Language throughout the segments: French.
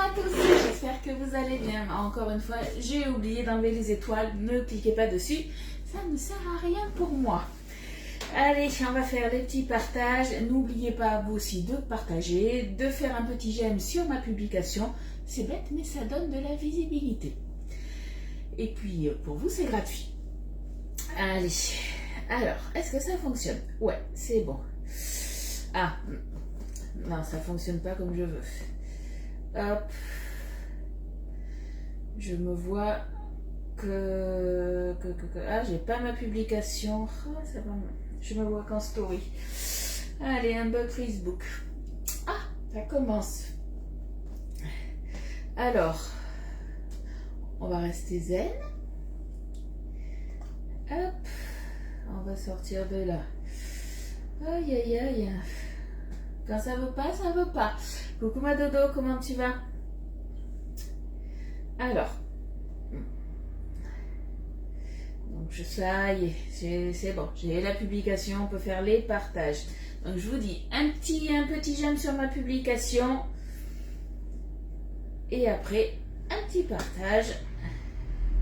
à tous, j'espère que vous allez bien. Encore une fois, j'ai oublié d'enlever les étoiles, ne cliquez pas dessus, ça ne sert à rien pour moi. Allez, on va faire les petits partages. N'oubliez pas vous aussi de partager, de faire un petit j'aime sur ma publication. C'est bête, mais ça donne de la visibilité. Et puis, pour vous, c'est gratuit. Allez, alors, est-ce que ça fonctionne? Ouais, c'est bon. Ah, non, ça fonctionne pas comme je veux. Hop. Je me vois ah, j'ai pas ma publication. Ah, ça va. Je me vois qu'en story. Allez, un bug Facebook. Ah, ça commence. Alors, on va rester zen. Hop, on va sortir de là. Aïe, aïe, aïe. Quand ça veut pas, ça veut pas. Coucou ma dodo, comment tu vas? Alors, donc ça y est, c'est bon, j'ai la publication, on peut faire les partages. Donc je vous dis, un petit j'aime sur ma publication. Et après, un petit partage.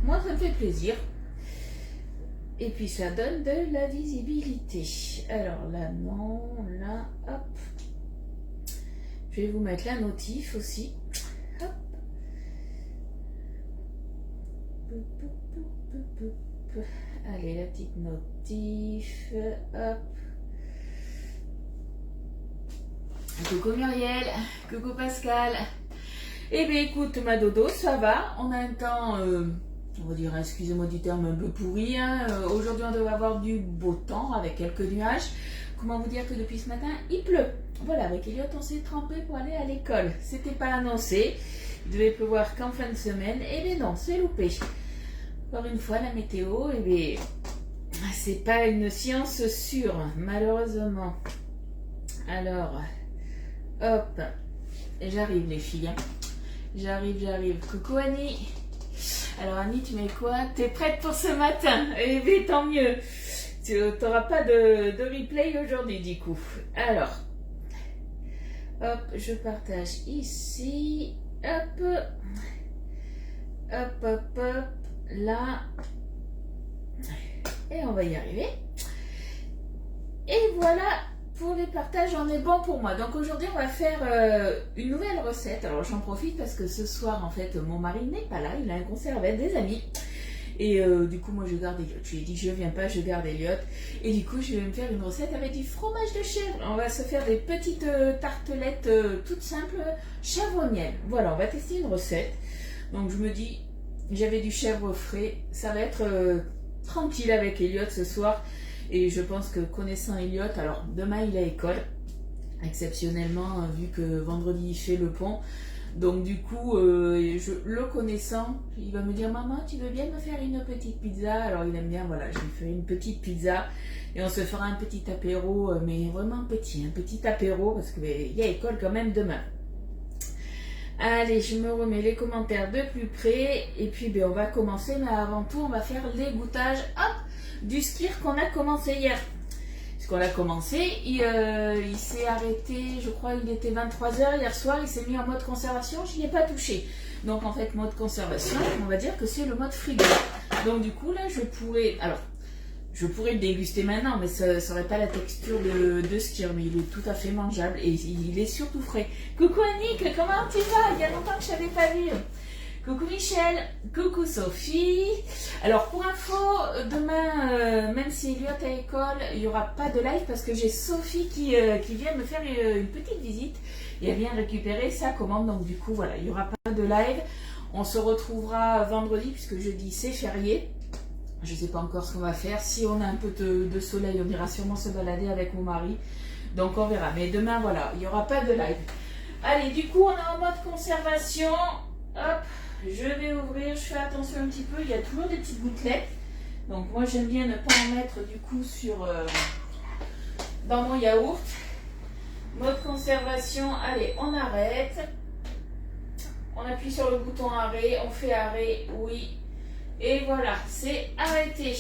Moi, ça me fait plaisir. Et puis ça donne de la visibilité. Alors là, non, là, hop. Je vais vous mettre la notif aussi. Hop. Allez, la petite notif. Hop. Coucou Muriel. Coucou Pascal. Eh bien écoute ma dodo, ça va. On a un temps, on va dire, excusez-moi du terme, un peu pourri. Hein. Aujourd'hui on devrait avoir du beau temps avec quelques nuages. Comment vous dire que depuis ce matin, il pleut. Voilà, avec Elliot, on s'est trempé pour aller à l'école. C'était pas annoncé. Il devait pleuvoir qu'en fin de semaine. Eh bien non, c'est loupé. Encore une fois, la météo, eh bien, c'est pas une science sûre, malheureusement. Alors, hop, j'arrive les filles. Hein. J'arrive. Coucou Annie. Alors Annie, tu mets quoi? T'es prête pour ce matin? Eh bien, tant mieux. Tu n'auras pas de replay aujourd'hui du coup. Alors, hop, je partage ici. Hop, là. Et on va y arriver. Et voilà, pour les partages, on est bon pour moi. Donc aujourd'hui, on va faire une nouvelle recette. Alors j'en profite parce que ce soir, en fait, mon mari n'est pas là. Il a un concert avec des amis. Et du coup, moi, je garde Elliot. Je lui ai dit, je viens pas, je garde Elliot. Et du coup, je vais me faire une recette avec du fromage de chèvre. On va se faire des petites tartelettes toutes simples, chèvre miel. Voilà, on va tester une recette. Donc, je me dis, j'avais du chèvre frais. Ça va être tranquille avec Elliot ce soir. Et je pense que connaissant Elliot, alors demain, il a école. Exceptionnellement, vu que vendredi, il fait le pont. Donc du coup, le connaissant, il va me dire « Maman, tu veux bien me faire une petite pizza ?» Alors il aime bien, voilà, je lui fais une petite pizza et on se fera un petit apéro, mais vraiment petit, un petit apéro parce qu'il y a école quand même demain. Allez, je me remets les commentaires de plus près et puis on va commencer, mais avant tout, on va faire l'égouttage du skir qu'on a commencé hier. Qu'on a commencé, il s'est arrêté, je crois il était 23h hier soir, il s'est mis en mode conservation, je n'y ai pas touché. Donc en fait mode conservation, on va dire que c'est le mode frigo. Donc du coup là je pourrais le déguster maintenant, mais ça n'aurait pas la texture de skir, mais il est tout à fait mangeable et il est surtout frais. Coucou Annick, comment tu vas? Il y a longtemps que je ne t'avais pas vu. Coucou Michel, coucou Sophie. Alors pour info, demain, même si Elliot est à l'école, il n'y aura pas de live parce que j'ai Sophie qui vient me faire une petite visite et elle vient récupérer sa commande. Donc du coup, voilà, il n'y aura pas de live. On se retrouvera vendredi puisque jeudi c'est férié. Je ne sais pas encore ce qu'on va faire. Si on a un peu de soleil, on ira sûrement se balader avec mon mari. Donc on verra. Mais demain, voilà, il n'y aura pas de live. Allez, du coup, on est en mode conservation. Hop. Je vais ouvrir, je fais attention un petit peu, il y a toujours des petites gouttelettes. Donc moi j'aime bien ne pas en mettre du coup dans mon yaourt. Mode conservation, allez on arrête. On appuie sur le bouton arrêt, on fait arrêt, oui. Et voilà, c'est arrêté.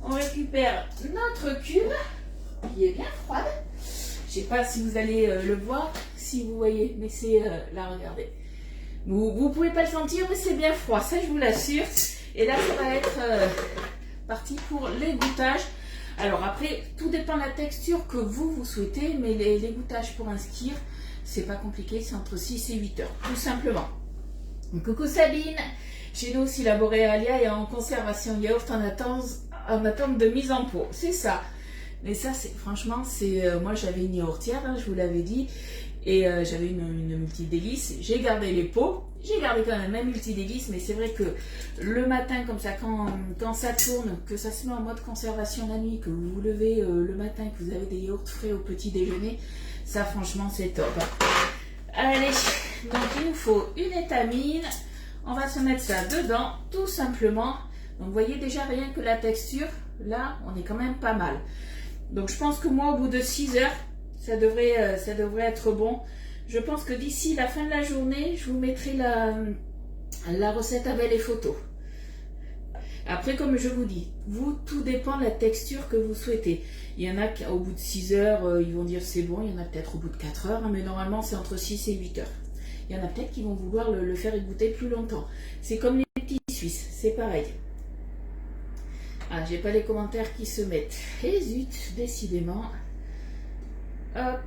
On récupère notre cube qui est bien froide. Je ne sais pas si vous allez le voir, si vous voyez, mais c'est là, regardez. Vous pouvez pas le sentir, mais c'est bien froid, ça je vous l'assure. Et là, ça va être parti pour l'égouttage. Alors après, tout dépend de la texture que vous souhaitez, mais l'égouttage pour un skier, c'est pas compliqué, c'est entre 6 et 8 heures, tout simplement. Coucou Sabine, chez nous aussi la Borealia est en conservation yaourt en attente de mise en pot, c'est ça. Mais ça, franchement, moi j'avais une yaourtière, hein, je vous l'avais dit, et j'avais une multi-délice. J'ai gardé les pots, j'ai gardé quand même un multi-délice, mais c'est vrai que le matin, comme ça, quand ça tourne, que ça se met en mode conservation la nuit, que vous vous levez le matin, que vous avez des yaourts frais au petit déjeuner, ça franchement c'est top. Allez, donc il nous faut une étamine, on va se mettre ça dedans, tout simplement. Donc vous voyez déjà rien que la texture, là on est quand même pas mal. Donc je pense que moi au bout de 6 heures, ça devrait être bon. Je pense que d'ici la fin de la journée, je vous mettrai la recette avec les photos. Après, comme je vous dis, tout dépend de la texture que vous souhaitez. Il y en a qui, au bout de 6 heures, ils vont dire c'est bon. Il y en a peut-être au bout de 4 heures, hein, mais normalement, c'est entre 6 et 8 heures. Il y en a peut-être qui vont vouloir le faire égoutter plus longtemps. C'est comme les petits Suisses, c'est pareil. Ah, j'ai pas les commentaires qui se mettent. Et zut, décidément. Hop.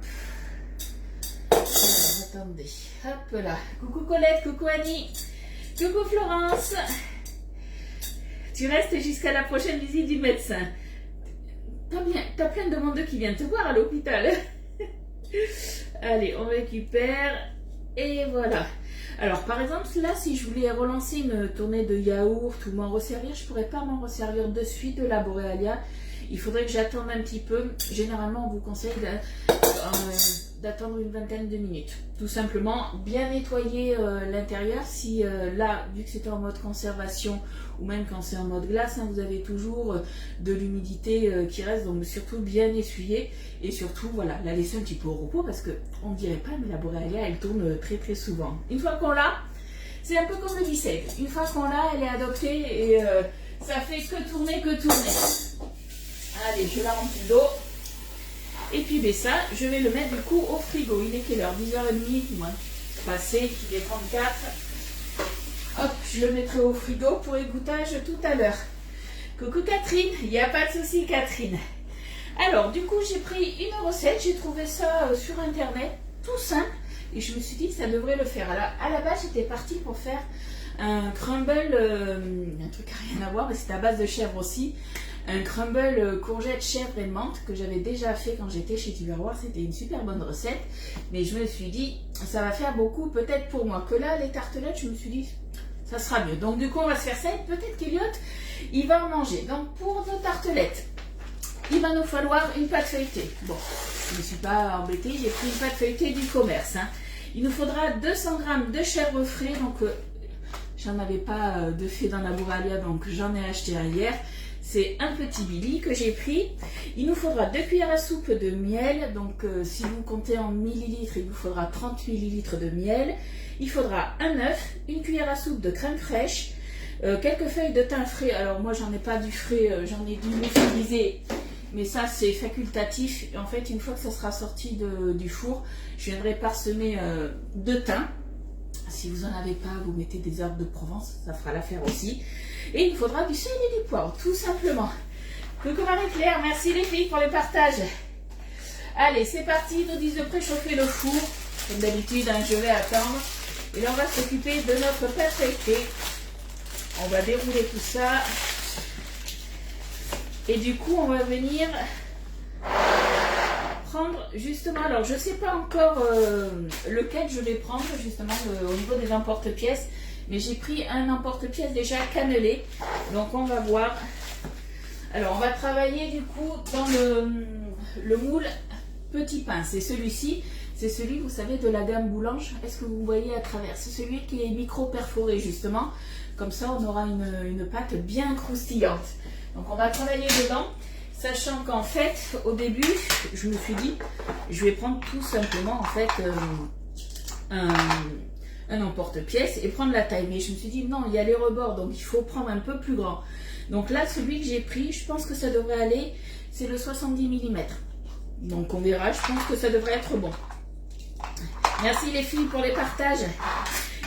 Alors, attendez. Hop là. Coucou Colette, coucou Annie. Coucou Florence. Tu restes jusqu'à la prochaine visite du médecin. T'as plein de monde qui vient te voir à l'hôpital. Allez, on récupère. Et voilà. Alors, par exemple, là, si je voulais relancer une tournée de yaourt ou m'en resservir, je ne pourrais pas m'en resservir de suite de la Borealia. Il faudrait que j'attende un petit peu. Généralement, on vous conseille d'attendre une vingtaine de minutes. Tout simplement, bien nettoyer l'intérieur. Si là, vu que c'était en mode conservation, ou même quand c'est en mode glace, hein, vous avez toujours de l'humidité qui reste, donc surtout bien essuyer. Et surtout, voilà, la laisser un petit peu au repos, parce qu'on ne dirait pas, mais la Borealia, elle tourne très très souvent. Une fois qu'on l'a, c'est un peu comme le biceps. Une fois qu'on l'a, elle est adoptée et ça fait que tourner, que tourner. Allez, je la remplis d'eau. Et puis ben ça, je vais le mettre du coup au frigo. Il est quelle heure? 10h30, moins passé, il est 34. Hop, je le mettrai au frigo pour égouttage tout à l'heure. Coucou Catherine, il n'y a pas de souci Catherine. Alors, du coup, j'ai pris une recette, j'ai trouvé ça sur internet, tout simple, et je me suis dit que ça devrait le faire. Alors, à la base, j'étais partie pour faire un crumble, un truc à rien à voir, mais c'était à base de chèvre aussi. Un crumble courgette, chèvre et menthe que j'avais déjà fait quand j'étais chez Tupperware. C'était une super bonne recette. Mais je me suis dit, ça va faire beaucoup peut-être pour moi. Que là, les tartelettes, je me suis dit, ça sera mieux. Donc du coup, on va se faire ça. Et peut-être qu'Eliott, il va en manger. Donc pour nos tartelettes, il va nous falloir une pâte feuilletée. Bon, je ne me suis pas embêtée. J'ai pris une pâte feuilletée du commerce. Hein. Il nous faudra 200 g de chèvre frais. Donc j'en avais pas de fait dans la Borealia. Donc j'en ai acheté un hier. C'est un petit Billy que j'ai pris. Il nous faudra 2 cuillères à soupe de miel. Donc si vous comptez en millilitres, il vous faudra 30 millilitres de miel. Il faudra un œuf, une cuillère à soupe de crème fraîche, quelques feuilles de thym frais. Alors moi j'en ai pas du frais, j'en ai du lyophilisé. Mais ça c'est facultatif. En fait une fois que ça sera sorti du four, je viendrai parsemer de thym. Si vous n'en avez pas, vous mettez des herbes de Provence, ça fera l'affaire aussi. Et il faudra du sel et du poivre, tout simplement. Coucou Marie-Claire, merci les filles pour le partage. Allez, c'est parti, ils nous disent de préchauffer le four. Comme d'habitude, hein, je vais attendre. Et là, on va s'occuper de notre pâte feuilletée. On va dérouler tout ça. Et du coup, on va venir prendre justement, alors je ne sais pas encore lequel je vais prendre justement au niveau des emporte-pièces. Mais j'ai pris un emporte-pièce déjà cannelé. Donc on va voir. Alors on va travailler du coup dans le moule petit pain. C'est celui-ci. C'est celui, vous savez, de la gamme Boulange. Est-ce que vous voyez à travers? C'est celui qui est micro-perforé justement. Comme ça on aura une pâte bien croustillante. Donc on va travailler dedans. Sachant qu'en fait, au début, je me suis dit, je vais prendre tout simplement en fait un emporte-pièce et prendre la taille. Mais je me suis dit non, il y a les rebords, donc il faut prendre un peu plus grand. Donc là, celui que j'ai pris, je pense que ça devrait aller, c'est le 70 mm. Donc on verra, je pense que ça devrait être bon. Merci les filles pour les partages.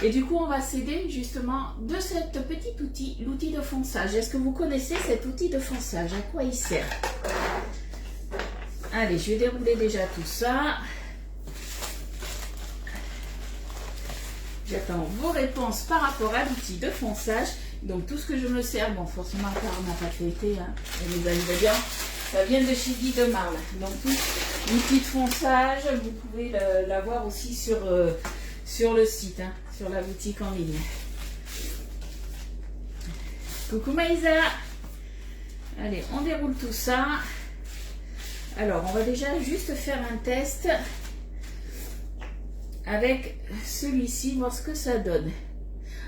Et du coup, on va s'aider justement de cet petit outil, l'outil de fonçage. Est-ce que vous connaissez cet outil de fonçage? À quoi il sert? Allez, je vais dérouler déjà tout ça. J'attends vos réponses par rapport à l'outil de fonçage. Donc tout ce que je me sers, bon forcément à part ma pâte feuilletée et mes ingrédients, ça vient de chez Guy de Marle. Donc tout l'outil de fonçage, vous pouvez l'avoir aussi sur le site, sur la boutique en ligne. Coucou Maïsa. Allez, on déroule tout ça. Alors, on va déjà juste faire un test avec celui-ci, voir ce que ça donne.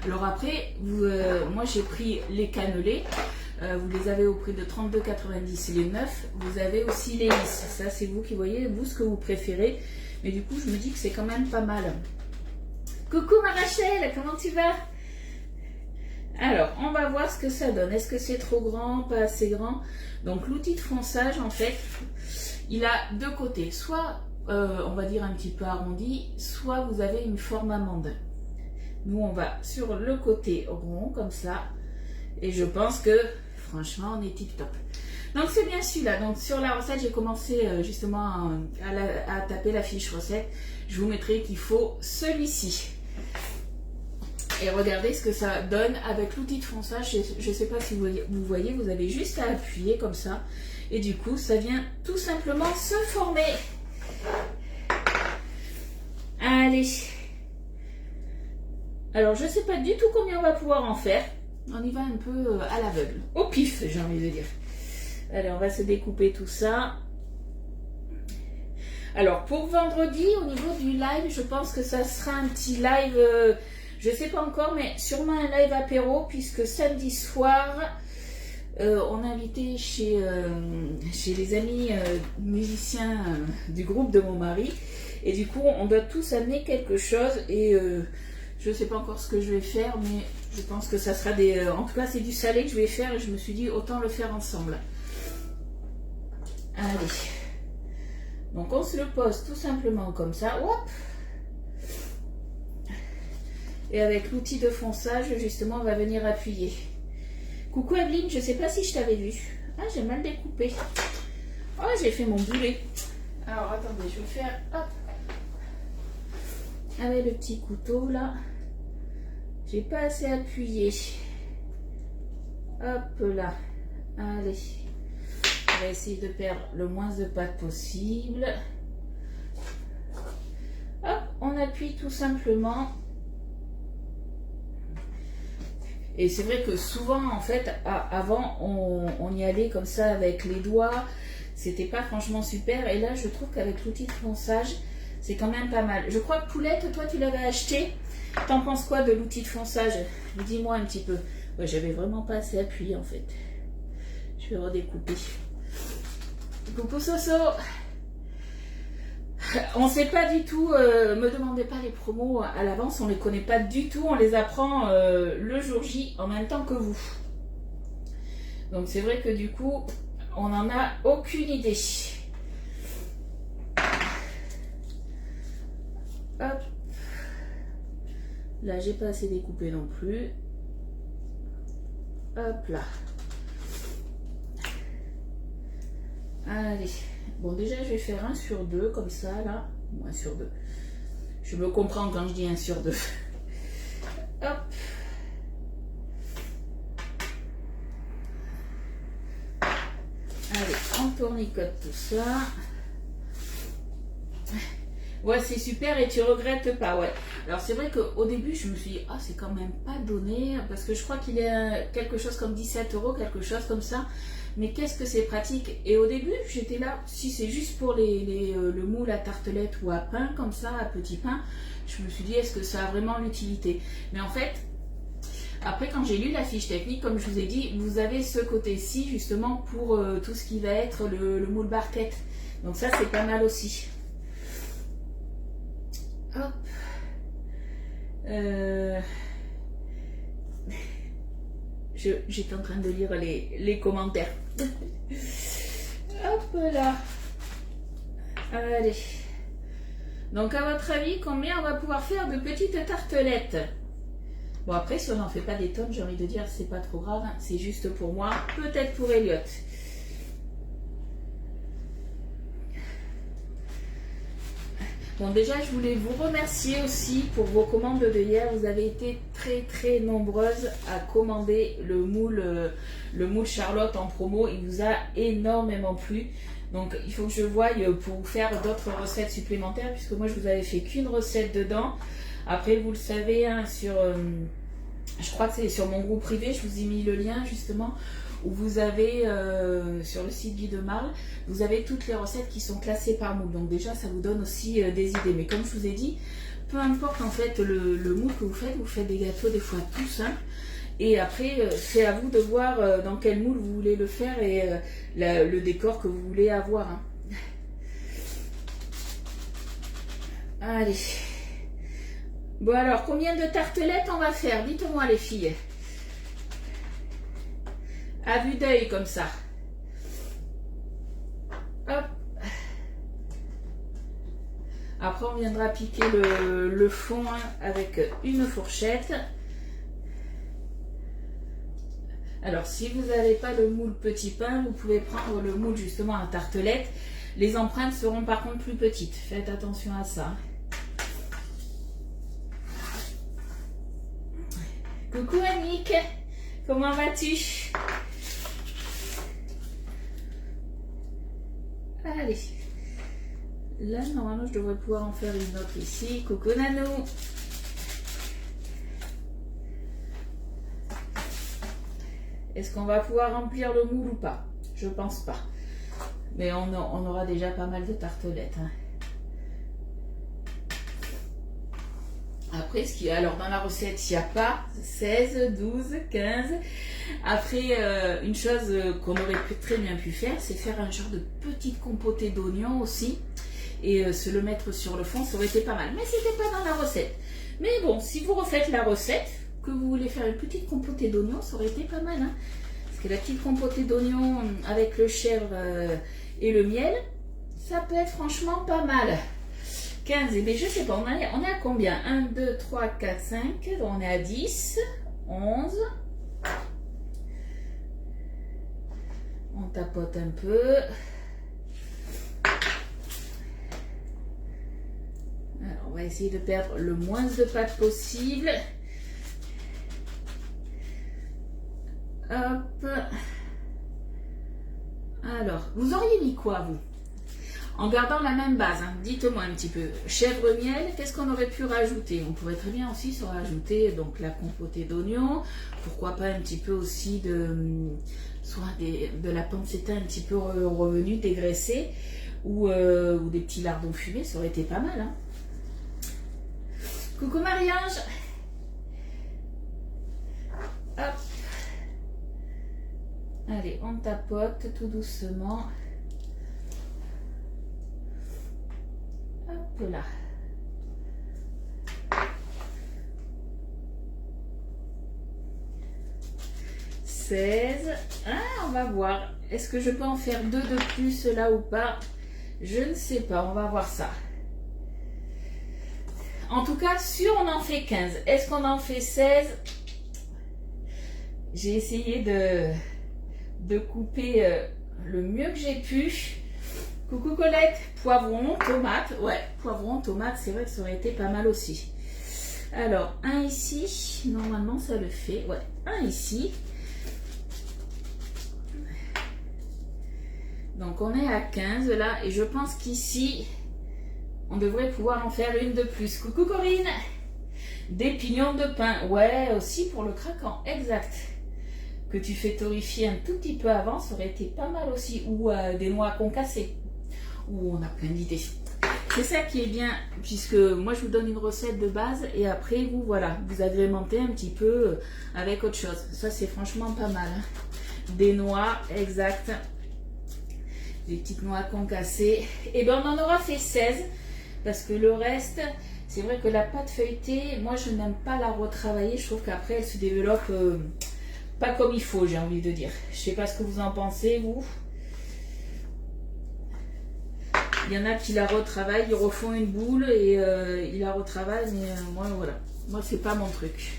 Alors après, moi j'ai pris les cannelés. Vous les avez au prix de 32,90 les neufs. Vous avez aussi les lisses. Ça, c'est vous qui voyez, vous, ce que vous préférez. Mais du coup, je me dis que c'est quand même pas mal. Coucou ma Rachel, comment tu vas? Alors, on va voir ce que ça donne. Est-ce que c'est trop grand, pas assez grand? Donc, l'outil de fonçage, en fait, il a deux côtés. Soit, on va dire un petit peu arrondi, soit vous avez une forme amande. Nous, on va sur le côté rond, comme ça. Et je pense que, franchement, on est tip top. Donc, c'est bien celui-là. Donc, sur la recette, j'ai commencé justement à taper la fiche recette. Je vous mettrai qu'il faut celui-ci. Et regardez ce que ça donne avec l'outil de fonçage. Je ne sais pas si vous voyez, vous avez juste à appuyer comme ça. Et du coup, ça vient tout simplement se former. Allez. Alors, je ne sais pas du tout combien on va pouvoir en faire. On y va un peu à l'aveugle. Au pif, j'ai envie de dire. Allez, on va se découper tout ça. Alors, pour vendredi, au niveau du live, je pense que ça sera un petit live, je ne sais pas encore, mais sûrement un live apéro, puisque samedi soir, on a invité chez les amis musiciens du groupe de mon mari. Et du coup, on doit tous amener quelque chose. Et je ne sais pas encore ce que je vais faire, mais je pense que ça sera en tout cas, c'est du salé que je vais faire. Et je me suis dit, autant le faire ensemble. Allez. Donc on se le pose tout simplement comme ça. Hop. Et avec l'outil de fonçage, justement, on va venir appuyer. Coucou Evelyne, je ne sais pas si je t'avais vu. Ah, j'ai mal découpé. Oh, j'ai fait mon boulet. Alors attendez, je vais faire... Hop. Avec le petit couteau là. J'ai pas assez appuyé. Hop là. Allez. On va essayer de perdre le moins de pâte possible. Hop, on appuie tout simplement. Et c'est vrai que souvent, en fait, avant, on y allait comme ça avec les doigts. C'était pas franchement super. Et là, je trouve qu'avec l'outil de fonçage, c'est quand même pas mal. Je crois que Poulette, toi, tu l'avais acheté. T'en penses quoi de l'outil de fonçage? Dis-moi un petit peu. Ouais, j'avais vraiment pas assez appuyé, en fait. Je vais redécouper. Coucou Soso. On ne sait pas du tout, me demandez pas les promos à l'avance, on ne les connaît pas du tout, on les apprend le jour J en même temps que vous. Donc c'est vrai que du coup, on n'en a aucune idée. Hop. Là, j'ai pas assez découpé non plus. Hop là. Allez, bon déjà je vais faire 1 sur 2 comme ça là, ou 1 sur 2. Je me comprends quand je dis 1 sur 2. Hop. Allez, on tournicote tout ça. Ouais, c'est super et tu regrettes pas, ouais. Alors c'est vrai qu'au début je me suis dit, ah c'est quand même pas donné, parce que je crois qu'il y a quelque chose comme 17 €, quelque chose comme ça. Mais qu'est-ce que c'est pratique. Et au début, j'étais là, si c'est juste pour le moule à tartelette ou à pain, comme ça, à petit pain, je me suis dit, est-ce que ça a vraiment l'utilité? Mais en fait, après, quand j'ai lu la fiche technique, comme je vous ai dit, vous avez ce côté-ci, justement, pour tout ce qui va être le moule barquette. Donc ça, c'est pas mal aussi. Hop. J'étais en train de lire les commentaires. Hop là. Allez. Donc à votre avis, combien on va pouvoir faire de petites tartelettes? Bon, après, si on n'en fait pas des tonnes, j'ai envie de dire, c'est pas trop grave. Hein. C'est juste pour moi, peut-être pour Elliot. Bon, déjà, je voulais vous remercier aussi pour vos commandes de hier. Vous avez été très nombreuses à commander le moule Charlotte en promo. Il vous a énormément plu. Donc, il faut que je voie pour vous faire d'autres recettes supplémentaires, puisque moi, je vous avais fait qu'une recette dedans. Après, vous le savez, hein, je crois que c'est sur mon groupe privé, je vous ai mis le lien justement, où vous avez, sur le site Guy de Marle, vous avez toutes les recettes qui sont classées par moule. Donc déjà, ça vous donne aussi des idées. Mais comme je vous ai dit, peu importe en fait le moule que vous faites des gâteaux des fois tout simples. Et après, c'est à vous de voir dans quel moule vous voulez le faire et le décor que vous voulez avoir. Hein. Allez. Bon alors, combien de tartelettes on va faire? Dites-moi les filles. À vue d'œil comme ça. Hop. Après, on viendra piquer le fond hein, avec une fourchette. Alors, si vous n'avez pas le moule petit pain, vous pouvez prendre le moule justement à tartelette. Les empreintes seront par contre plus petites. Faites attention à ça. Coucou Annick, comment vas-tu? Allez, là normalement je devrais pouvoir en faire une autre ici. Coucou Nanou. Est-ce qu'on va pouvoir remplir le moule ou pas? Je pense pas. Mais on aura déjà pas mal de tartelettes. Hein. Après, alors dans la recette, il n'y a pas 16, 12, 15. Après, une chose qu'on aurait très bien pu faire, c'est faire un genre de petite compotée d'oignons aussi. Et se le mettre sur le fond, ça aurait été pas mal. Mais c'était pas dans la recette. Mais bon, si vous refaites la recette, que vous voulez faire une petite compotée d'oignons, ça aurait été pas mal. Hein. Parce que la petite compotée d'oignons avec le chèvre et le miel, ça peut être franchement pas mal. 15, et bien je sais pas, on est à combien? 1, 2, 3, 4, 5, on est à 10, 11. On tapote un peu. Alors, on va essayer de perdre le moins de pâte possible. Hop. Alors, vous auriez mis quoi, vous? En gardant la même base, hein. Dites-moi un petit peu. Chèvre miel, qu'est-ce qu'on aurait pu rajouter? On pourrait très bien aussi se rajouter donc la compotée d'oignons. Pourquoi pas un petit peu aussi soit de la pancetta un petit peu revenue, dégraissée, ou des petits lardons fumés, ça aurait été pas mal. Hein. Coucou Marie-Ange. Hop. Allez, on tapote tout doucement. Hop là. « 16. Ah, on va voir. Est-ce que je peux en faire 2 de plus là ou pas? Je ne sais pas, on va voir ça. En tout cas, sûr, on en fait 15. Est-ce qu'on en fait 16? J'ai essayé de couper le mieux que j'ai pu. Coucou Colette, poivron, tomate. Ouais, poivron, tomate, c'est vrai que ça aurait été pas mal aussi. Alors, un ici, normalement ça le fait. Ouais, un ici. Donc on est à 15 là, et je pense qu'ici, on devrait pouvoir en faire une de plus. Coucou Corinne. Des pignons de pain. Ouais, aussi pour le craquant, exact. Que tu fais torréfier un tout petit peu avant, ça aurait été pas mal aussi. Ou des noix concassées. Ou on a plein d'idées. C'est ça qui est bien, puisque moi je vous donne une recette de base et après vous, voilà, vous agrémentez un petit peu avec autre chose. Ça c'est franchement pas mal. Hein. Des noix, exact. Des petites noix concassées. Et bien on en aura fait 16, parce que le reste, c'est vrai que la pâte feuilletée, moi je n'aime pas la retravailler. Je trouve qu'après elle se développe pas comme il faut, j'ai envie de dire. Je sais pas ce que vous en pensez, vous. Il y en a qui la retravaillent, ils refont une boule et ils la retravaillent, mais moi voilà, moi c'est pas mon truc.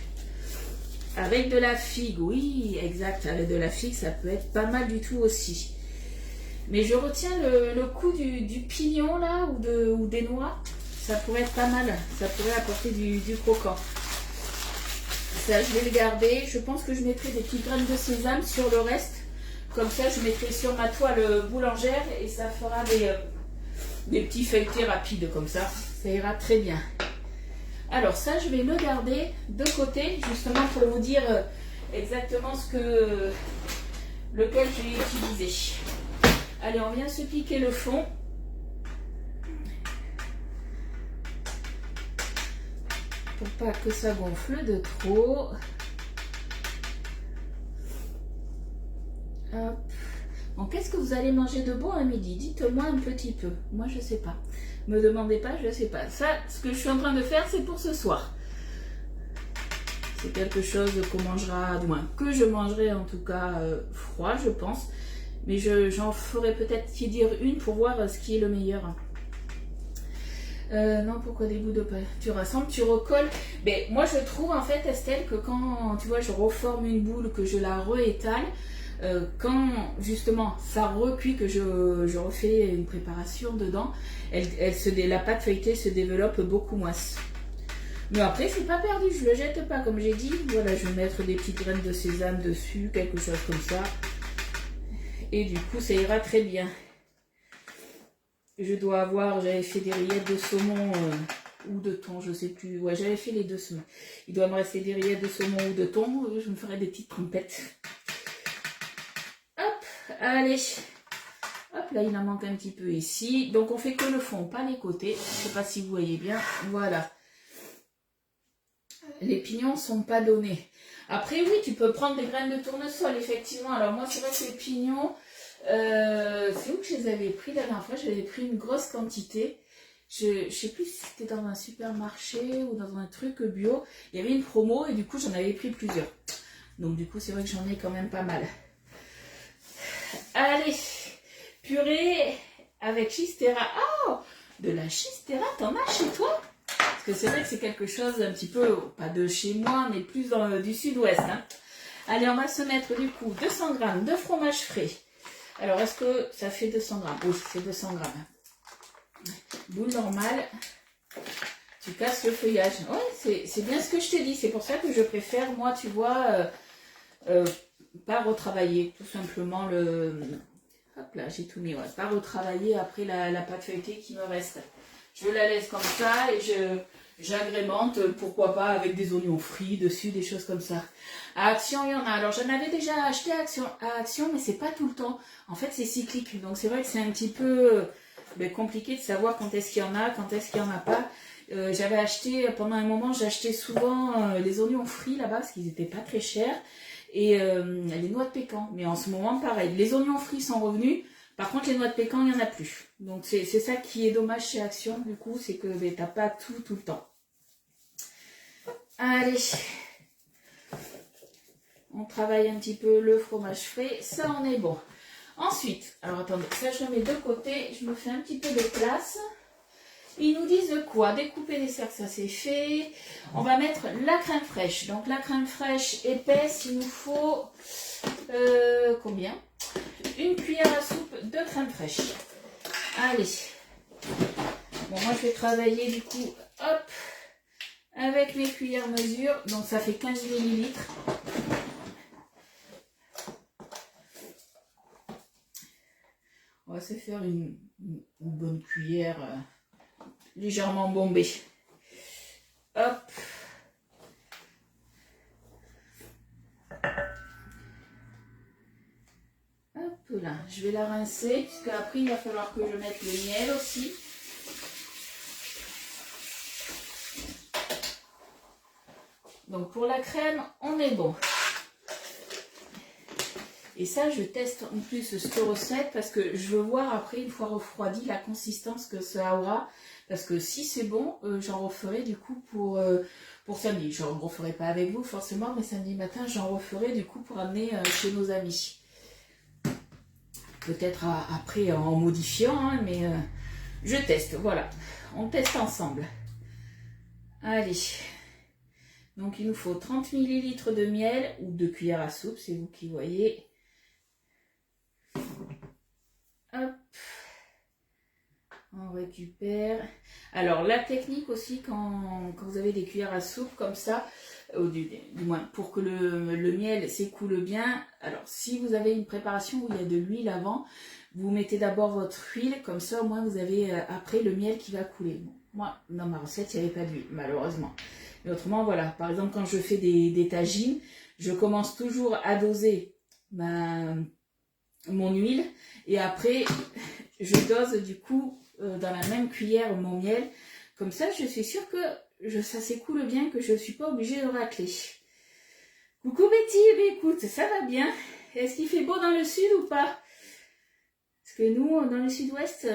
Avec de la figue, oui, exact. Avec de la figue, ça peut être pas mal du tout aussi. Mais je retiens le coup du pignon là, ou des noix. Ça pourrait être pas mal. Ça pourrait apporter du croquant. Ça, je vais le garder. Je pense que je mettrai des petites graines de sésame sur le reste. Comme ça, je mettrai sur ma toile boulangère et ça fera des petits feuilletés rapides comme ça. Ça ira très bien. Alors ça, je vais le garder de côté, justement pour vous dire exactement lequel je vais utiliser. Allez, on vient se piquer le fond. Pour pas que ça gonfle de trop. Hop. Bon, qu'est-ce que vous allez manger de bon à midi? Dites-moi un petit peu. Moi, je sais pas. Me demandez pas, je sais pas. Ça, ce que je suis en train de faire, c'est pour ce soir. C'est quelque chose qu'on mangera, du moins que je mangerai en tout cas froid, je pense. Mais j'en ferai peut-être dire une pour voir ce qui est le meilleur. Non, pourquoi des bouts de pain? Tu rassembles, tu recolles. Mais moi, je trouve en fait, Estelle, que quand tu vois, je reforme une boule, que je la réétale, quand justement ça recuit, que je refais une préparation dedans, la pâte feuilletée se développe beaucoup moins. Mais après, c'est pas perdu, je le jette pas, comme j'ai dit. Voilà, je vais mettre des petites graines de sésame dessus, quelque chose comme ça. Et du coup, ça ira très bien. Je dois avoir, j'avais fait des rillettes de saumon ou de thon, je sais plus. Ouais, j'avais fait les deux semaines. Il doit me rester des rillettes de saumon ou de thon. Je me ferai des petites trompettes. Hop, allez. Hop, là, il en manque un petit peu ici. Donc, on fait que le fond, pas les côtés. Je sais pas si vous voyez bien. Voilà. Les pignons sont pas donnés. Après, oui, tu peux prendre des graines de tournesol, effectivement. Alors, moi, c'est vrai que les pignons, c'est où que je les avais pris la dernière fois? J'avais pris une grosse quantité. Je sais plus si c'était dans un supermarché ou dans un truc bio. Il y avait une promo et du coup, j'en avais pris plusieurs. Donc, du coup, c'est vrai que j'en ai quand même pas mal. Allez, purée avec chistera. Oh, de la chistera, t'en as chez toi? Parce que c'est vrai que c'est quelque chose un petit peu, pas de chez moi, mais plus du sud-ouest. Hein. Allez, on va se mettre du coup 200 g de fromage frais. Alors, est-ce que ça fait 200 g? Oui, c'est 200 g. Boule normale. Tu casses le feuillage. Oui, c'est bien ce que je t'ai dit. C'est pour ça que je préfère, moi, tu vois, pas retravailler. Tout simplement le... Hop là, j'ai tout mis. Ouais, pas retravailler après la pâte feuilletée qui me reste. Je la laisse comme ça et j'agrémente, pourquoi pas, avec des oignons frits dessus, des choses comme ça. À Action, il y en a. Alors, j'en avais déjà acheté à Action, mais c'est pas tout le temps. En fait, c'est cyclique. Donc, c'est vrai que c'est un petit peu compliqué de savoir quand est-ce qu'il y en a, quand est-ce qu'il n'y en a pas. J'avais acheté, pendant un moment, j'achetais souvent les oignons frits là-bas, parce qu'ils n'étaient pas très chers. Et les noix de pécan. Mais en ce moment, pareil. Les oignons frits sont revenus. Par contre, les noix de pécan, il n'y en a plus. Donc, c'est ça qui est dommage chez Action, du coup, c'est que tu n'as pas tout le temps. Allez. On travaille un petit peu le fromage frais. Ça, on est bon. Ensuite, alors attendez, ça, je le mets de côté. Je me fais un petit peu de place. Ils nous disent quoi? Découper les cercles, ça c'est fait. On va mettre la crème fraîche. Donc, la crème fraîche épaisse, il nous faut... combien? Une cuillère à soupe de crème fraîche. Allez. Bon, moi, je vais travailler du coup, hop, avec mes cuillères mesure. Donc, ça fait 15 ml. On va se faire une bonne cuillère légèrement bombée. Hop. Là, je vais la rincer, puisque après il va falloir que je mette le miel aussi. Donc pour la crème, on est bon. Et ça, je teste en plus cette recette parce que je veux voir après, une fois refroidi, la consistance que ça aura. Parce que si c'est bon, j'en referai du coup pour samedi. Je n'en referai pas avec vous forcément, mais samedi matin, j'en referai du coup pour amener chez nos amis. Peut-être après en modifiant, hein, mais je teste, voilà. On teste ensemble. Allez. Donc il nous faut 30 ml de miel ou 2 cuillères à soupe, c'est vous qui voyez. Hop. On récupère. Alors la technique aussi quand vous avez des cuillères à soupe comme ça, du moins pour que le miel s'écoule bien. Alors si vous avez une préparation où il y a de l'huile avant, vous mettez d'abord votre huile, comme ça au moins vous avez après le miel qui va couler. Bon, moi dans ma recette il n'y avait pas d'huile malheureusement. Mais autrement voilà, par exemple quand je fais des tagines, je commence toujours à doser mon huile et après je dose du coup dans la même cuillère mon miel. Comme ça, je suis sûre que ça s'écoule bien, que je ne suis pas obligée de racler. Coucou Betty, eh bien, écoute, ça va bien. Est-ce qu'il fait beau dans le sud ou pas? Parce que nous, dans le sud-ouest,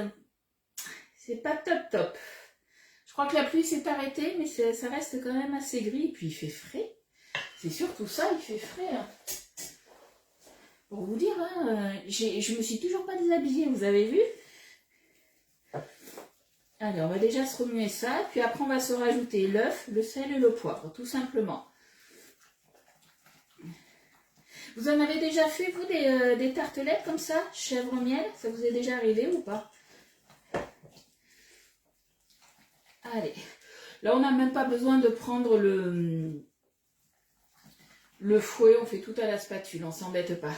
c'est pas top top. Je crois que la pluie s'est arrêtée, mais ça reste quand même assez gris. Et puis il fait frais. C'est surtout ça, il fait frais. Hein. Pour vous dire, hein, je me suis toujours pas déshabillée, vous avez vu? Allez, on va déjà se remuer ça, puis après on va se rajouter l'œuf, le sel et le poivre, tout simplement. Vous en avez déjà fait, vous, des tartelettes comme ça, chèvre miel? Ça vous est déjà arrivé ou pas? Allez, là on n'a même pas besoin de prendre le fouet, on fait tout à la spatule, on s'embête pas.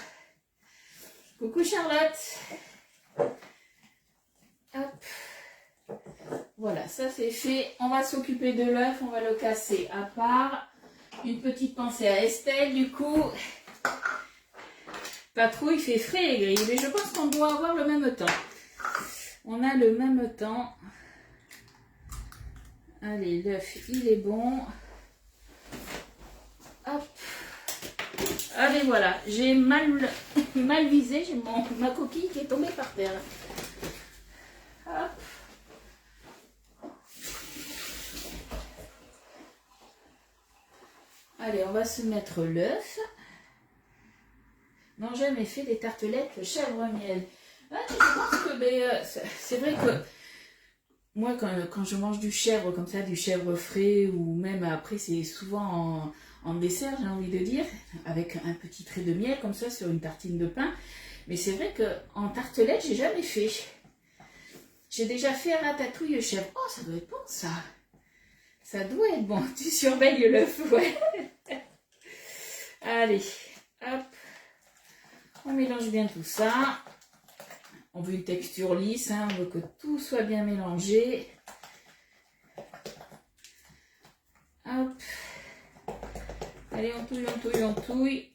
Coucou Charlotte. Hop. Voilà, ça c'est fait. On va s'occuper de l'œuf, on va le casser à part. Une petite pensée à Estelle, du coup. Pas trop, il fait frais et gris, mais je pense qu'on doit avoir le même temps. On a le même temps. Allez, l'œuf, il est bon. Hop. Allez, voilà, j'ai mal visé, j'ai ma coquille qui est tombée par terre. Hop. Allez, on va se mettre l'œuf. Non, j'ai jamais fait des tartelettes chèvre miel. Ah, je pense que c'est vrai que moi, quand je mange du chèvre comme ça, du chèvre frais, ou même après, c'est souvent en dessert, j'ai envie de dire, avec un petit trait de miel comme ça sur une tartine de pain. Mais c'est vrai qu'en tartelette, j'ai jamais fait. J'ai déjà fait un ratatouille chèvre. Oh, ça doit être bon ça. Ça doit être bon. Tu surveilles l'œuf, ouais. Allez, hop. On mélange bien tout ça. On veut une texture lisse, hein. On veut que tout soit bien mélangé. Hop. Allez, on touille, on touille, on touille.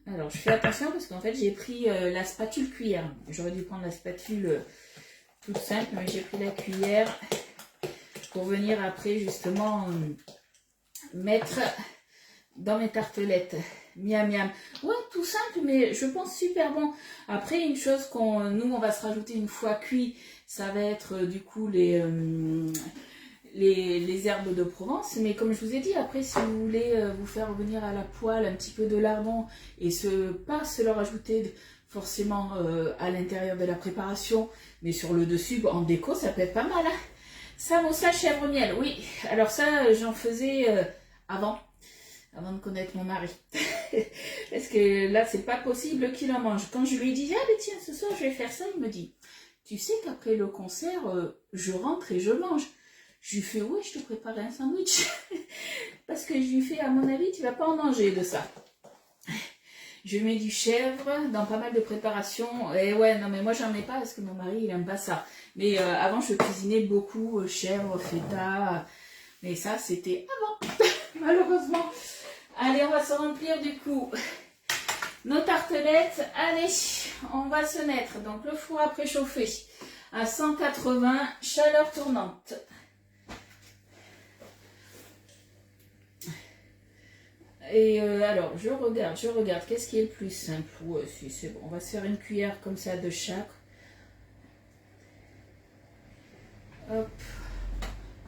Alors, je fais attention parce qu'en fait, j'ai pris la spatule cuillère. J'aurais dû prendre la spatule toute simple, mais j'ai pris la cuillère pour venir après, justement, mettre dans mes tartelettes. Miam miam. Ouais, tout simple, mais je pense super bon. Après, une chose nous, on va se rajouter une fois cuit, ça va être du coup les herbes de Provence. Mais comme je vous ai dit, après, si vous voulez vous faire revenir à la poêle un petit peu de lardon et pas se le rajouter forcément à l'intérieur de la préparation, mais sur le dessus, en déco, ça peut être pas mal. Hein. Samosa chèvre miel, oui. Alors ça, j'en faisais avant de connaître mon mari. Parce que là, c'est pas possible qu'il en mange. Quand je lui dis, ah mais tiens, ce soir, je vais faire ça, il me dit, tu sais qu'après le concert, je rentre et je mange. Je lui fais, ouais, je te prépare un sandwich. Parce que je lui fais, à mon avis, tu vas pas en manger de ça. Je mets du chèvre dans pas mal de préparations. Et ouais, non mais moi, j'en mets pas parce que mon mari, il aime pas ça. Mais avant, je cuisinais beaucoup chèvre, feta. Mais ça, c'était avant, malheureusement. Allez, on va se remplir du coup nos tartelettes. Allez, on va se mettre donc le four à préchauffer à 180, chaleur tournante. Et alors, je regarde, qu'est-ce qui est le plus simple? Ouais, si c'est bon, on va se faire une cuillère comme ça de chaque. Hop.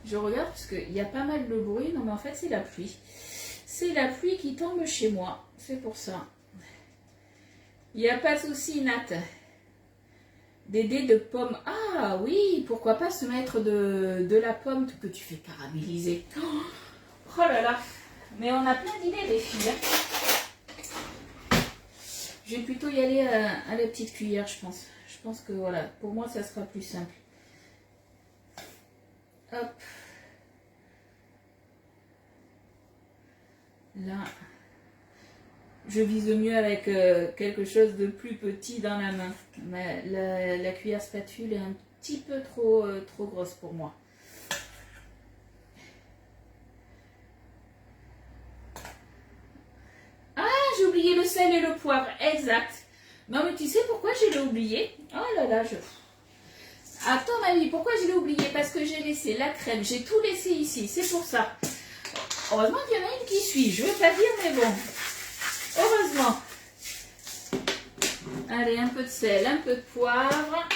Je regarde parce qu'il y a pas mal de bruit. Non, mais en fait, c'est la pluie. C'est la pluie qui tombe chez moi. C'est pour ça. Il n'y a pas de souci, Nat. Des dés de pommes. Ah oui, pourquoi pas se mettre de la pomme que tu fais caraméliser. Oh, Oh là là. Mais on a plein d'idées les filles. Hein. Je vais plutôt y aller à la petite cuillère, je pense. Je pense que voilà, pour moi ça sera plus simple. Hop. Là. Je vise mieux avec quelque chose de plus petit dans la main. Mais la cuillère spatule est un petit peu trop grosse pour moi. Ah, j'ai oublié le sel et le poivre, exact. Non mais tu sais pourquoi je l'ai oublié? Oh là là, à ton avis, pourquoi je l'ai oublié? Parce que j'ai laissé la crème, j'ai tout laissé ici, c'est pour ça. Heureusement qu'il y en a une qui suit, je veux pas dire mais bon. Heureusement. Allez, un peu de sel, un peu de poivre.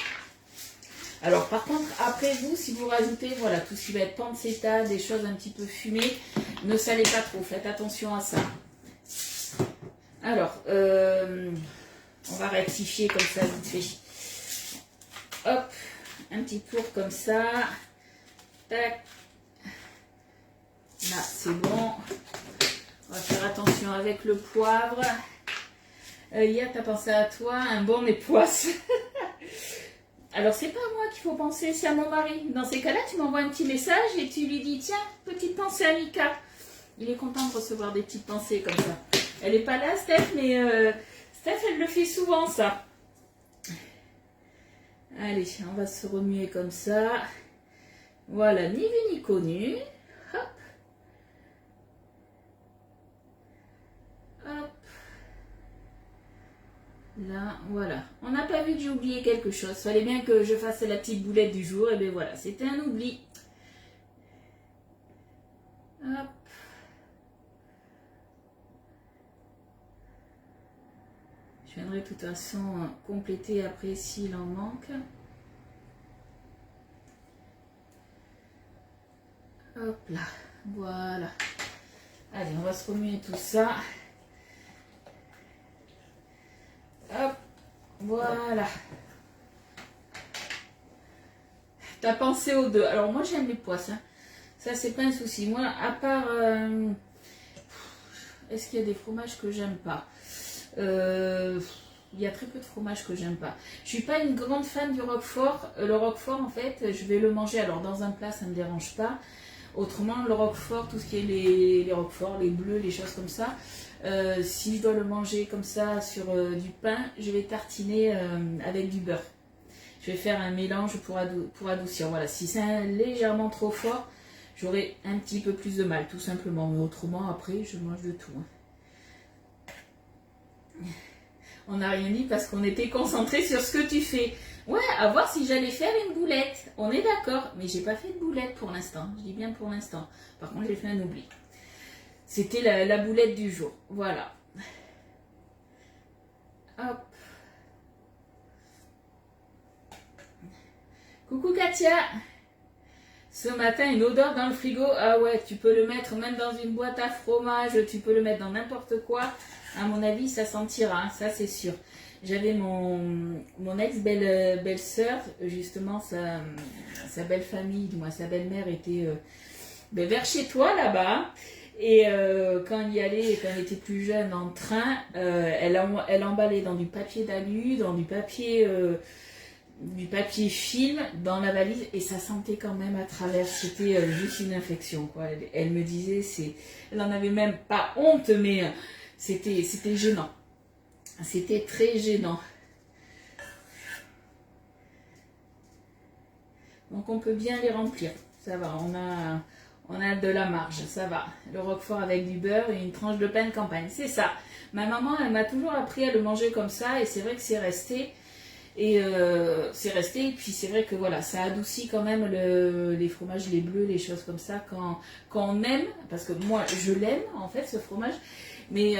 Alors par contre, après vous, si vous rajoutez voilà, tout ce qui va être pancetta, des choses un petit peu fumées, ne salez pas trop, faites attention à ça. Alors, on va rectifier comme ça vite fait. Hop, un petit tour comme ça. Tac. Là, c'est bon. On va faire attention avec le poivre. Hier, t'as pensé à toi, un bon époisse. Alors, c'est pas à moi qu'il faut penser, c'est à mon mari. Dans ces cas-là, tu m'envoies un petit message et tu lui dis, tiens, petite pensée à Mika. Il est content de recevoir des petites pensées comme ça. Elle n'est pas là, Steph, mais Steph, elle le fait souvent, ça. Allez, on va se remuer comme ça. Voilà, ni vu ni connu. Hop. Hop. Là, voilà. On n'a pas vu que j'ai oublié quelque chose. Fallait bien que je fasse la petite boulette du jour. Et bien voilà, c'était un oubli. Hop. Je viendrai de toute façon compléter après s'il en manque. Hop là, voilà. Allez, on va se remuer tout ça. Hop, voilà. T'as pensé aux deux. Alors moi j'aime les poissons. Ça c'est pas un souci. Moi, à part... est-ce qu'il y a des fromages que j'aime pas? Il y a très peu de fromages que j'aime pas. Je suis pas une grande fan du roquefort. Le roquefort, en fait, je vais le manger. Alors, dans un plat, ça me dérange pas. Autrement, le roquefort, tout ce qui est les roqueforts, les bleus, les choses comme ça, si je dois le manger comme ça sur du pain, je vais tartiner avec du beurre. Je vais faire un mélange pour adoucir. Voilà, si c'est légèrement trop fort, j'aurai un petit peu plus de mal, tout simplement. Mais autrement, après, je mange de tout. Hein. On n'a rien dit parce qu'on était concentré sur ce que tu fais. Ouais, à voir si j'allais faire une boulette. On est d'accord, mais j'ai pas fait de boulette pour l'instant. Je dis bien pour l'instant. Par contre, j'ai fait un oubli. C'était la boulette du jour. Voilà. Hop. Coucou Katia. Ce matin, une odeur dans le frigo. Ah ouais, tu peux le mettre même dans une boîte à fromage. Tu peux le mettre dans n'importe quoi. À mon avis, ça sentira, hein, ça c'est sûr. J'avais mon ex-belle-sœur, justement, sa belle famille, moi, sa belle-mère était vers chez toi là-bas. Et quand elle y allait, quand elle était plus jeune en train, elle emballait dans du papier d'alu, dans du papier film dans la valise et ça sentait quand même à travers. C'était juste une infection, quoi. Elle me disait, elle en avait même pas honte, mais c'était gênant. C'était très gênant. Donc on peut bien les remplir. Ça va, on a de la marge, ça va. Le roquefort avec du beurre et une tranche de pain de campagne, c'est ça. Ma maman, elle m'a toujours appris à le manger comme ça et c'est vrai que c'est resté. Et puis c'est vrai que voilà, ça adoucit quand même les fromages, les bleus, les choses comme ça quand on aime, parce que moi je l'aime en fait ce fromage, mais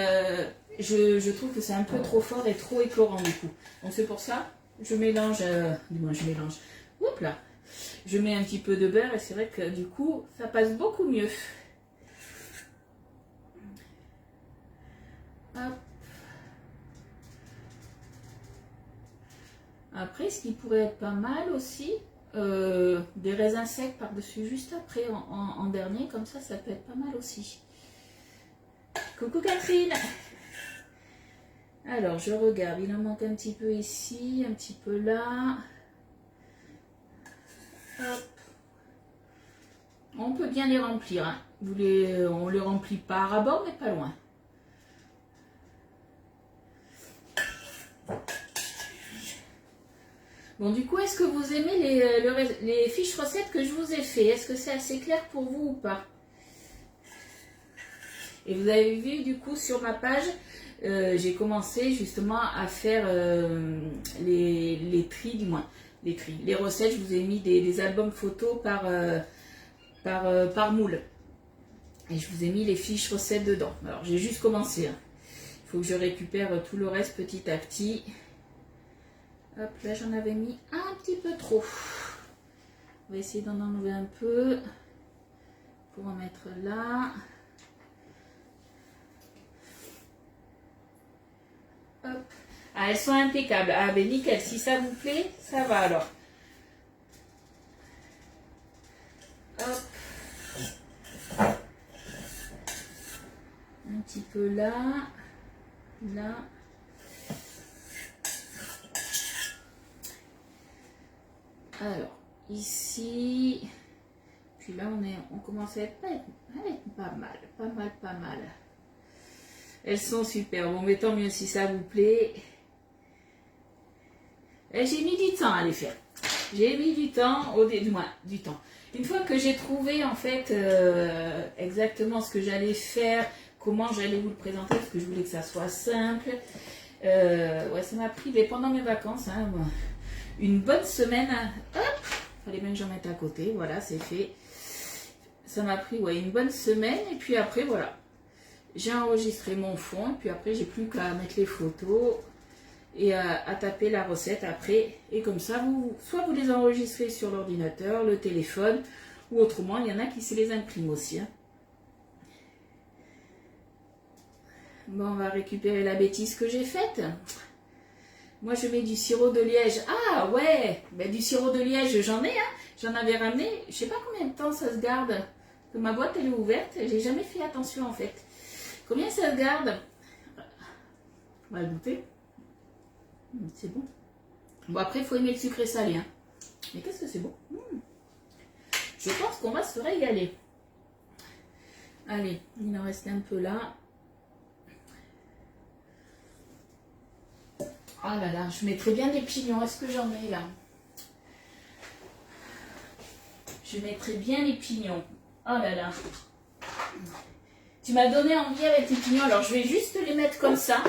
je trouve que c'est un peu trop fort et trop éclairant du coup. Donc c'est pour ça, je mélange, oups là, je mets un petit peu de beurre et c'est vrai que du coup ça passe beaucoup mieux. Hop. Après, ce qui pourrait être pas mal aussi, des raisins secs par-dessus juste après en dernier, comme ça peut être pas mal aussi. Coucou Catherine. Alors je regarde, il en manque un petit peu ici, un petit peu là. Hop. On peut bien les remplir, hein. On les remplit pas à ras-bord mais pas loin. Bon, du coup, est-ce que vous aimez les fiches recettes que je vous ai fait? Est-ce que c'est assez clair pour vous ou pas? Et vous avez vu, du coup, sur ma page, j'ai commencé justement à faire les tris, du moins, les recettes. Je vous ai mis des albums photos par moule. Et je vous ai mis les fiches recettes dedans. Alors, j'ai juste commencé, hein. Il faut que je récupère tout le reste petit à petit. Hop, là j'en avais mis un petit peu trop. On va essayer d'en enlever un peu pour en mettre là. Hop. Ah, elles sont impeccables. Ah ben nickel, si ça vous plaît, ça va alors. Hop. Un petit peu là. Là. Alors, ici, puis là on commence à être pas mal. Elles sont super, bon mais tant mieux si ça vous plaît. J'ai mis du temps à les faire. J'ai mis du temps, du temps. Une fois que j'ai trouvé en fait exactement ce que j'allais faire, comment j'allais vous le présenter, parce que je voulais que ça soit simple. Ouais, ça m'a pris pendant mes vacances, hein, une bonne semaine. Hop, fallait bien que j'en mette à côté, voilà, c'est fait. Ça m'a pris une bonne semaine et puis après voilà, j'ai enregistré mon fond et puis après j'ai plus qu'à mettre les photos et à taper la recette après. Et comme ça, soit vous les enregistrez sur l'ordinateur, le téléphone, ou autrement, il y en a qui se les impriment aussi, hein. Bon, on va récupérer la bêtise que j'ai faite. Moi, je mets du sirop de liège. Ah ouais, ben, du sirop de liège, j'en ai, hein. J'en avais ramené. Je sais pas combien de temps ça se garde. Que ma boîte, elle est ouverte. J'ai jamais fait attention, en fait. Combien ça se garde? On va le goûter. C'est bon. Bon, après, il faut aimer le sucré salé, hein. Mais qu'est-ce que c'est bon. Je pense qu'on va se régaler. Allez, il en reste un peu là. Ah là là, je mettrais bien des pignons. Est-ce que j'en ai là? Je mettrais bien les pignons. Oh là là. Tu m'as donné envie avec tes pignons. Alors, je vais juste les mettre comme ça.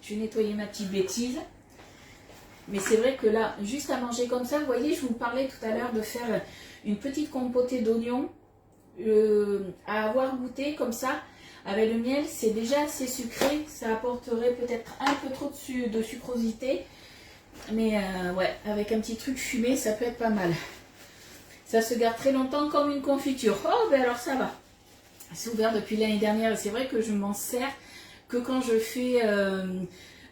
Je vais nettoyer ma petite bêtise. Mais c'est vrai que là, juste à manger comme ça, vous voyez, je vous parlais tout à l'heure de faire une petite compotée d'oignons. À avoir goûté comme ça, avec le miel, c'est déjà assez sucré. Ça apporterait peut-être un peu trop de sucrosité. Mais ouais, avec un petit truc fumé, ça peut être pas mal. Ça se garde très longtemps comme une confiture. Oh, ben alors ça va. C'est ouvert depuis l'année dernière et c'est vrai que je m'en sers que quand je fais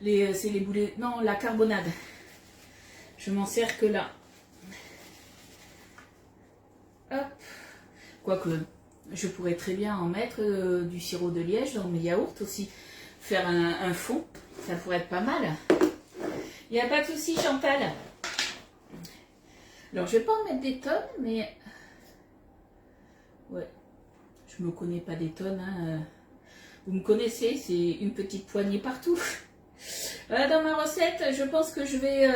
les boulets, non, la carbonade. Je m'en sers que là. Hop. Quoique, je pourrais très bien en mettre du sirop de liège dans mes yaourts aussi. Faire un fond, ça pourrait être pas mal. Il n'y a pas de souci, Chantal. Alors, je ne vais pas en mettre des tonnes, mais... Ouais, je me connais pas des tonnes, hein. Vous me connaissez, c'est une petite poignée partout. Dans ma recette, je pense que je vais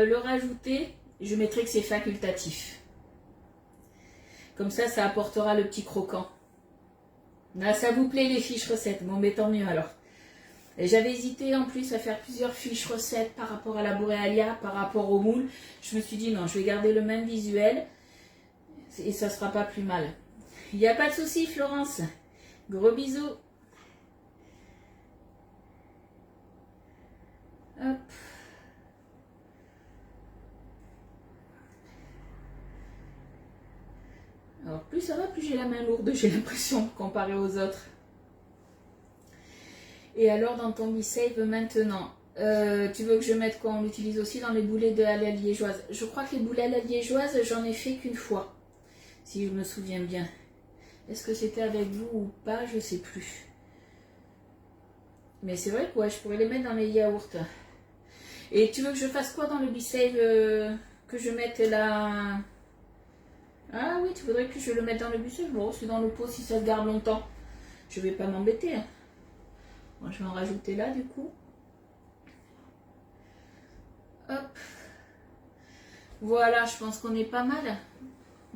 le rajouter. Je mettrai que c'est facultatif. Comme ça, ça apportera le petit croquant. Là, ça vous plaît les fiches recettes? Bon, mais tant mieux alors. J'avais hésité en plus à faire plusieurs fiches recettes par rapport à la Borealia, par rapport au moule. Je me suis dit non, je vais garder le même visuel et ça sera pas plus mal. Il n'y a pas de souci, Florence. Gros bisous. Hop. Alors plus ça va, plus j'ai la main lourde, j'ai l'impression, comparé aux autres. Et alors dans ton mi-save maintenant, Tu veux que je mette quoi? On l'utilise aussi dans les boulets à la liégeoise. Je crois que les boulets à la liégeoise, j'en ai fait qu'une fois, si je me souviens bien. Est-ce que c'était avec vous ou pas? Je sais plus. Mais c'est vrai que ouais, je pourrais les mettre dans les yaourts. Et tu veux que je fasse quoi dans le Be-Save? Que je mette la... Ah oui, tu voudrais que je le mette dans le Be-Save? Bon, c'est dans le pot si ça se garde longtemps. Je vais pas m'embêter. Hein. Bon, je vais en rajouter là du coup. Hop. Voilà, je pense qu'on est pas mal.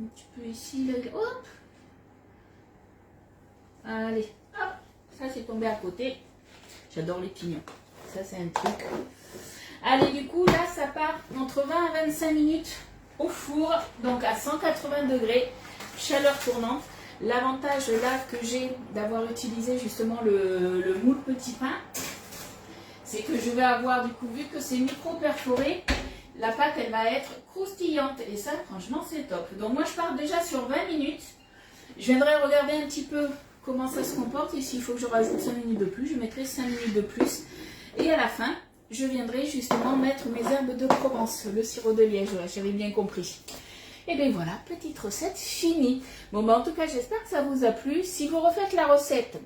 Un petit peu ici, là. Hop. Allez, hop. Ça, c'est tombé à côté. J'adore les pignons. Ça, c'est un truc. Allez, du coup, là, ça part entre 20 à 25 minutes au four. Donc, à 180 degrés, chaleur tournante. L'avantage, là, que j'ai d'avoir utilisé justement le moule petit pain, c'est que je vais avoir, du coup, vu que c'est micro-perforé, la pâte, elle va être croustillante. Et ça, franchement, c'est top. Donc, moi, je pars déjà sur 20 minutes. Je viendrai regarder un petit peu comment ça se comporte. Et s'il faut que je rajoute 5 minutes de plus, je mettrai 5 minutes de plus. Et à la fin, je viendrai justement mettre mes herbes de Provence, le sirop de liège. J'avais bien compris. Et bien voilà, petite recette finie. Bon, ben, en tout cas, j'espère que ça vous a plu. Si vous refaites la recette,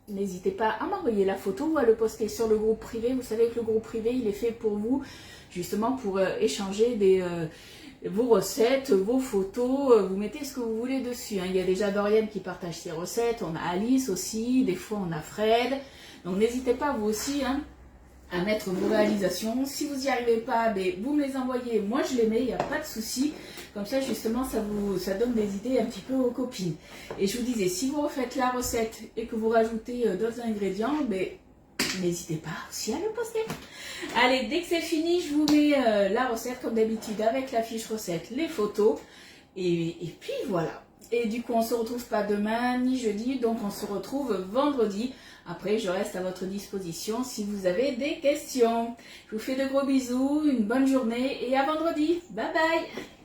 n'hésitez pas à m'envoyer la photo ou à le poster sur le groupe privé. Vous savez que le groupe privé, il est fait pour vous, justement pour échanger vos recettes, vos photos. Vous mettez ce que vous voulez dessus. Hein. Il y a déjà Dorian qui partage ses recettes. On a Alice aussi. Des fois, on a Fred. Donc, n'hésitez pas, vous aussi, hein, à mettre vos réalisations. Si vous n'y arrivez pas, ben, vous me les envoyez. Moi, je les mets. Il n'y a pas de souci. Comme ça, justement, ça donne des idées un petit peu aux copines. Et je vous disais, si vous refaites la recette et que vous rajoutez d'autres ingrédients, ben, n'hésitez pas aussi à le poster. Allez, dès que c'est fini, je vous mets la recette comme d'habitude avec la fiche recette, les photos. Et puis voilà. Et du coup, on se retrouve pas demain ni jeudi, donc on se retrouve vendredi. Après, je reste à votre disposition si vous avez des questions. Je vous fais de gros bisous, une bonne journée et à vendredi. Bye bye!